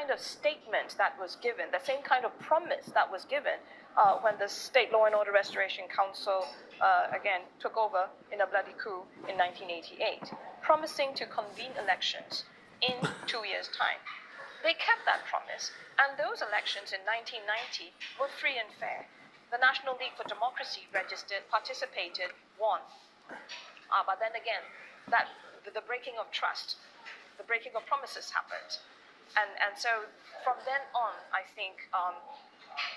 kind of statement that was given, the same kind of promise that was given when the State Law and Order Restoration Council again took over in a bloody coup in 1988, promising to convene elections in 2 years' time. They kept that promise, and those elections in 1990 were free and fair. The National League for Democracy registered, participated, won. But then again, the breaking of trust, the breaking of promises happened. And so from then on, I think,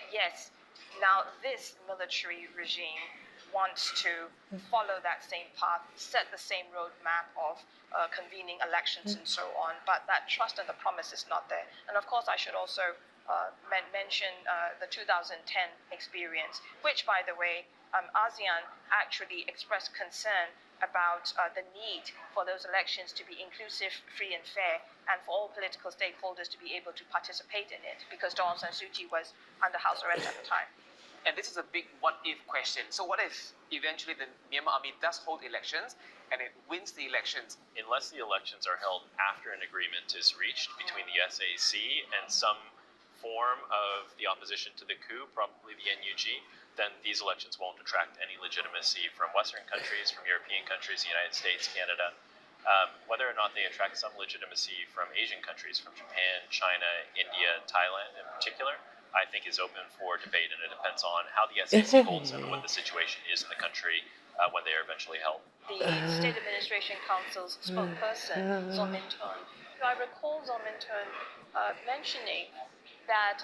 yes, now this military regime wants to follow that same path, set the same roadmap of convening elections and so on, but that trust and the promise is not there. And of course, I should also mention the 2010 experience, which, by the way, ASEAN actually expressed concern about the need for those elections to be inclusive, free and fair, and for all political stakeholders to be able to participate in it, because Daw Aung San Suu Kyi was under house arrest at the time. And this is a big what-if question. So what if eventually the Myanmar army does hold elections and it wins the elections? Unless the elections are held after an agreement is reached between the SAC and some form of the opposition to the coup, probably the NUG, then these elections won't attract any legitimacy from Western countries, from European countries, the United States, Canada. Whether or not they attract some legitimacy from Asian countries, from Japan, China, India, Thailand in particular, I think is open for debate, and it depends on how the SAC holds and what the situation is in the country when they are eventually held. The State Administration Council's spokesperson, Zaw Min Tun, I recall Zaw Min Tun mentioning that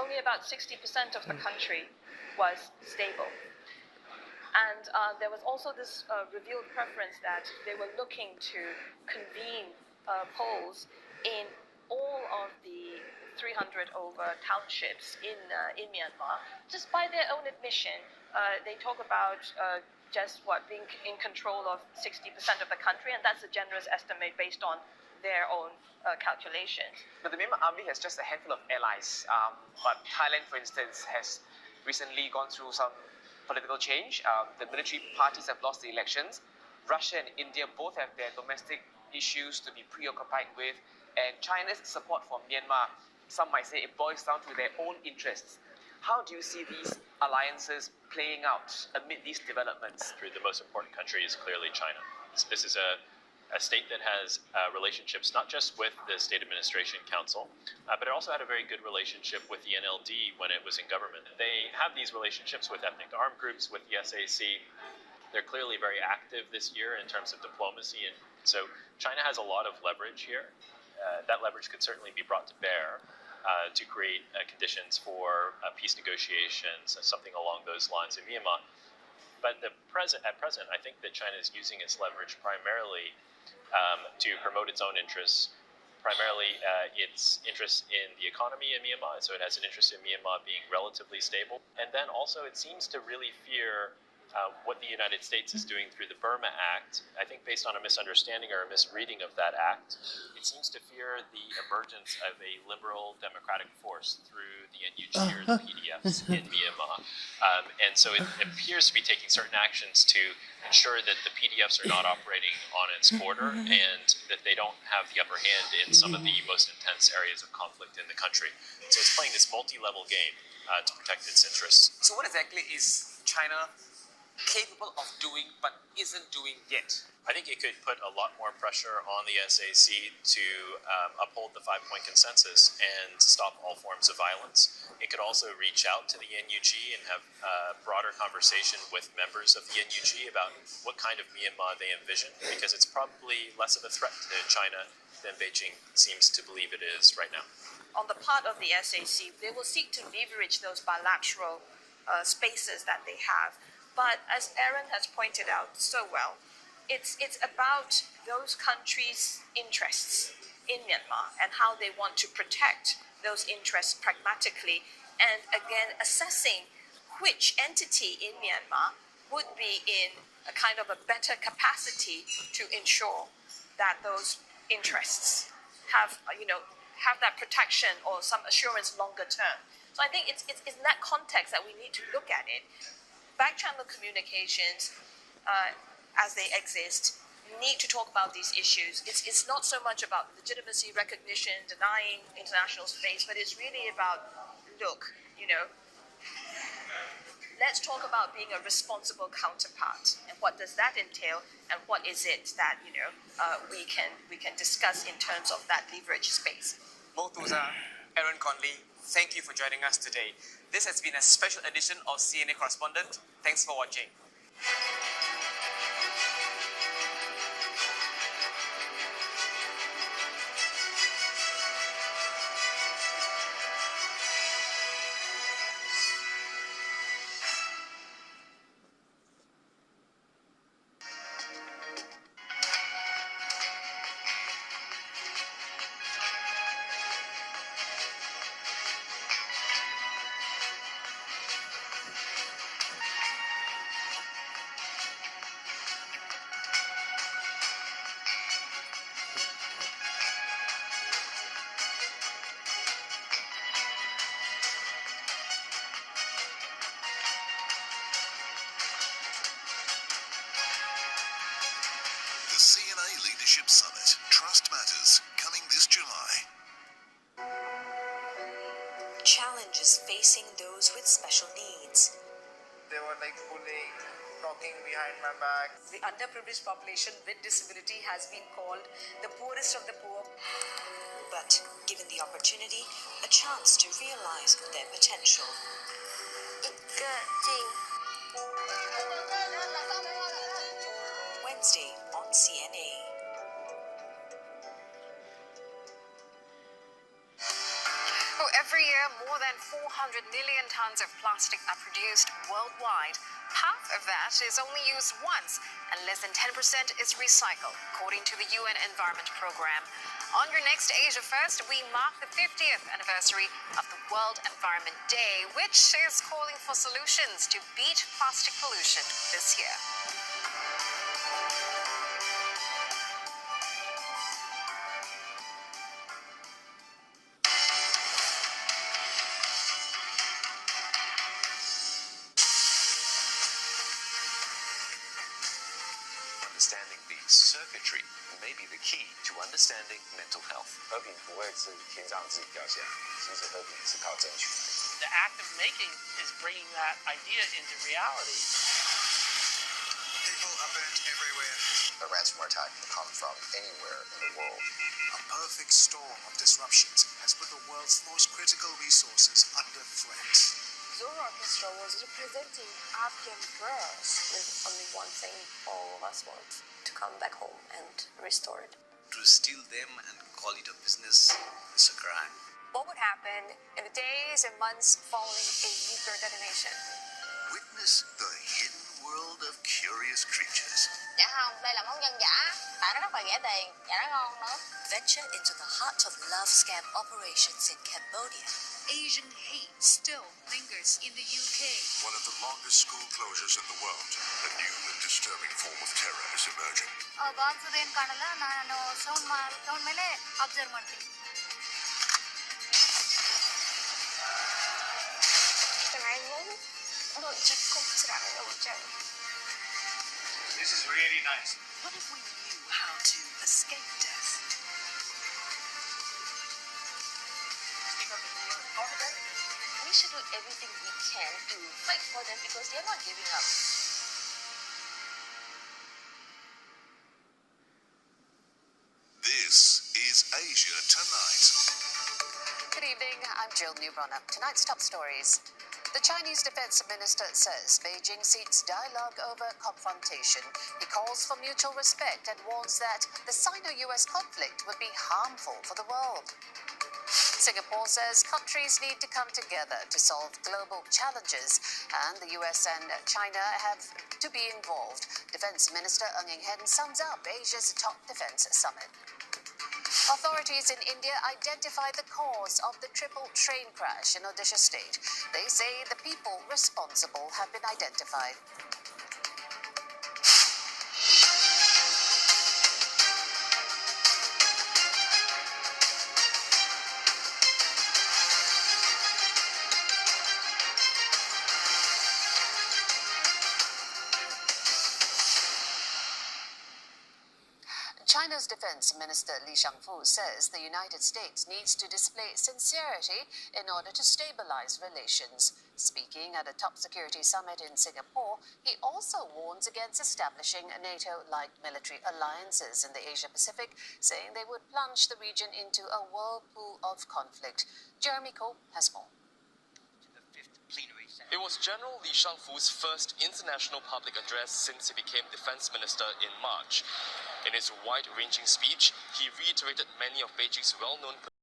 only about 60% of the country was stable. And there was also this revealed preference that they were looking to convene polls in all of the 300 over townships in Myanmar. Just by their own admission, they talk about being in control of 60% of the country, and that's a generous estimate based on their own calculations. Now, the Myanmar army has just a handful of allies, but Thailand, for instance, has recently gone through some political change. The military parties have lost the elections. Russia and India both have their domestic issues to be preoccupied with, and China's support for Myanmar, some might say it boils down to their own interests. How do you see these alliances playing out amid these developments? The most important country is clearly China. This is a state that has relationships not just with the State Administration Council, but it also had a very good relationship with the NLD when it was in government. They have these relationships with ethnic armed groups, with the SAC. They're clearly very active this year in terms of diplomacy, and so China has a lot of leverage here. That leverage could certainly be brought to bear to create conditions for peace negotiations, something along those lines in Myanmar. But at present, I think that China is using its leverage primarily to promote its own interests, primarily its interest in the economy in Myanmar. So it has an interest in Myanmar being relatively stable. And then also it seems to really fear what the United States is doing through the Burma Act. I think based on a misunderstanding or a misreading of that act, it seems to fear the emergence of a liberal democratic force through the NUG or the PDFs in Myanmar. And so it appears to be taking certain actions to ensure that the PDFs are not operating on its border and that they don't have the upper hand in some of the most intense areas of conflict in the country. So it's playing this multi-level game to protect its interests. So what exactly is China capable of doing but isn't doing yet? I think it could put a lot more pressure on the SAC to uphold the 5-point consensus and stop all forms of violence. It could also reach out to the NUG and have a broader conversation with members of the NUG about what kind of Myanmar they envision, because it's probably less of a threat to China than Beijing seems to believe it is right now. On the part of the SAC, they will seek to leverage those bilateral spaces that they have. But as Aaron has pointed out so well, it's about those countries' interests in Myanmar and how they want to protect those interests pragmatically, and again assessing which entity in Myanmar would be in a kind of a better capacity to ensure that those interests have that protection or some assurance longer term. So I think it's in that context that we need to look at it. Back-channel communications, as they exist, need to talk about these issues. It's not so much about legitimacy, recognition, denying international space, but it's really about, look, let's talk about being a responsible counterpart, and what does that entail, and what is it that we can discuss in terms of that leverage space. Murtuza, Aaron Conley, thank you for joining us today. This has been a special edition of CNA Correspondent. Thanks for watching. The CNA Leadership Summit, Trust Matters, coming this July. Challenges facing those with special needs. They were like bullying, talking behind my back. The underprivileged population with disability has been called the poorest of the poor. But given the opportunity, a chance to realize their potential. Wednesday on CNA. Every year, more than 400 million tons of plastic are produced worldwide. Half of that is only used once, and less than 10% is recycled, according to the UN Environment Programme. On your next Asia First, we mark the 50th anniversary of the World Environment Day, which is calling for solutions to beat plastic pollution this year. Understanding the circuitry may be the key to understanding mental health. 和平不会是天上自己掉下来，其实和平是靠争取来的。 The act of making is bringing that idea into reality. People are burnt everywhere. A ransomware attack can come from anywhere in the world. A perfect storm of disruptions has put the world's most critical resources under threat. Zora Orchestra was representing Afghan girls with only one thing all of us want: to come back home and restore it. To steal them and call it a business is a crime. What would happen in the days and months following a nuclear detonation? Witness the hidden world of curious creatures. Dạ không, đây là món dân dã. Tại nó rất là rẻ tiền, và nó ngon nữa. Venture into the heart of love scam operations in Cambodia. Asian hate still lingers in the UK. One of the longest school closures in the world. A new and disturbing form of terror is emerging. ಬಾಲ್ಸೋದೇನು ಕಾಣಲ್ಲ, ನಾನು sound ಮೇಲೆ observe ಮಾಡ್ತೀನಿ. This is really nice. What if we knew how to escape death? We should do everything we can to fight for them because they're not giving up. This is Asia Tonight. Good evening, I'm Jill Newbronner. Tonight's top stories. The Chinese defense minister says Beijing seeks dialogue over confrontation. He calls for mutual respect and warns that the Sino-US conflict would be harmful for the world. Singapore says countries need to come together to solve global challenges, and the US and China have to be involved. Defense Minister Ng Eng Hen sums up Asia's top defense summit. Authorities in India identified the cause of the triple train crash in Odisha state. They say the people responsible have been identified. China's Defense Minister Li Shangfu says the United States needs to display sincerity in order to stabilize relations. Speaking at a top security summit in Singapore, he also warns against establishing NATO-like military alliances in the Asia-Pacific, saying they would plunge the region into a whirlpool of conflict. Jeremy Cope has more. It was General Li Shangfu's first international public address since he became defense minister in March. In his wide-ranging speech, he reiterated many of Beijing's well-known